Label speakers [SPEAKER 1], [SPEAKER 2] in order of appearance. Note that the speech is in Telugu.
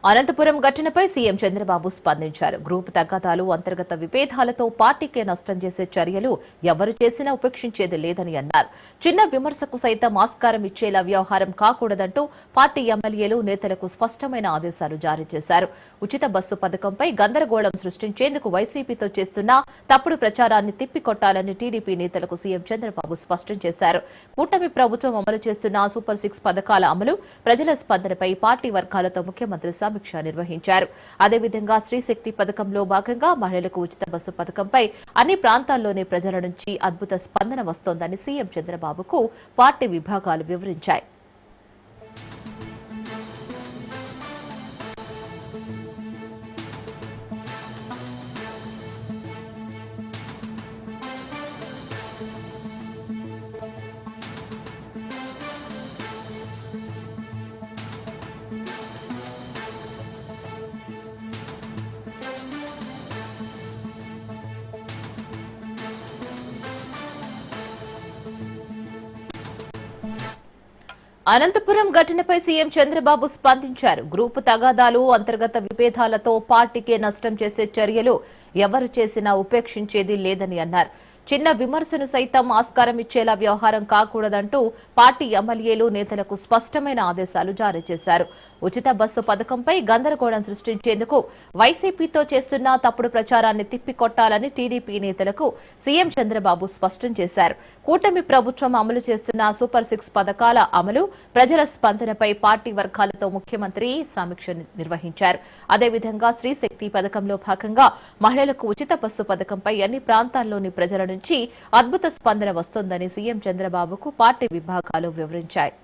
[SPEAKER 1] అనంతపురం ఘటనపై సీఎం చంద్రబాబు స్పందించారు. గ్రూప్ తగాదాలు, అంతర్గత విభేదాలతో పార్టీకే నష్టం చేసే చర్యలు ఎవరు చేసినా ఉపేక్షించేది లేదని అన్నారు. చిన్న విమర్శకు సైతం ఆస్కారం ఇచ్చేలా వ్యవహారం కాకూడదంటూ పార్టీ ఎమ్మెల్యేలు, నేతలకు స్పష్టమైన ఆదేశాలు జారీ చేశారు. ఉచిత బస్సు పథకంపై గందరగోళం సృష్టించేందుకు వైసీపీతో చేస్తున్న తప్పుడు ప్రచారాన్ని తిప్పికొట్టాలని టీడీపీ నేతలకు సీఎం చంద్రబాబు స్పష్టం చేశారు. కూటమి ప్రభుత్వం అమలు చేస్తున్న సూపర్ 6 పథకాల అమలు, ప్రజల స్పందనపై పార్టీ వర్గాలతో ముఖ్యమంత్రి సమీక్ష నిర్వహించారు. అదేవిధంగా స్త్రీ శక్తి పథకంలో భాగంగా మహిళలకు ఉచిత బస్సు పథకంపై అన్ని ప్రాంతాల్లోని ప్రజల నుంచి అద్భుత స్పందన వస్తోందని సీఎం చంద్రబాబుకు పార్టీ విభాగాలు వివరించాయి. అనంతపురం ఘటనపై సీఎం చంద్రబాబు స్పందించారు. గ్రూపు తగాదాలు, అంతర్గత విభేదాలతో పార్టీకే నష్టం చేసే చర్యలు ఎవరు చేసినా ఉపేక్షించేది లేదని అన్నారు. చిన్న విమర్శను సైతం ఆస్కారం ఇచ్చేలా వ్యవహారం కాకూడదంటూ పార్టీ ఎమ్మెల్యేలు, నేతలకు స్పష్టమైన ఆదేశాలు జారీ చేశారు. ఉచిత బస్సు పథకంపై గందరగోళం సృష్టించేందుకు వైసీపీతో చేస్తున్న తప్పుడు ప్రచారాన్ని తిప్పికొట్టాలని టీడీపీ నేతలకు సీఎం చంద్రబాబు స్పష్టం చేశారు. కూటమి ప్రభుత్వం అమలు చేస్తున్న సూపర్ 6 పథకాల అమలు, ప్రజల స్పందనపై పార్టీ వర్గాలతో ముఖ్యమంత్రి సమీక్ష నిర్వహించారు. అదేవిధంగా స్త్రీ శక్తి పథకంలో భాగంగా మహిళలకు ఉచిత బస్సు పథకంపై అన్ని ప్రాంతాల్లోని ప్రజల నుంచి అద్భుత స్పందన వస్తోందని సీఎం చంద్రబాబుకు పార్టీ విభాగాలు వివరించాయి.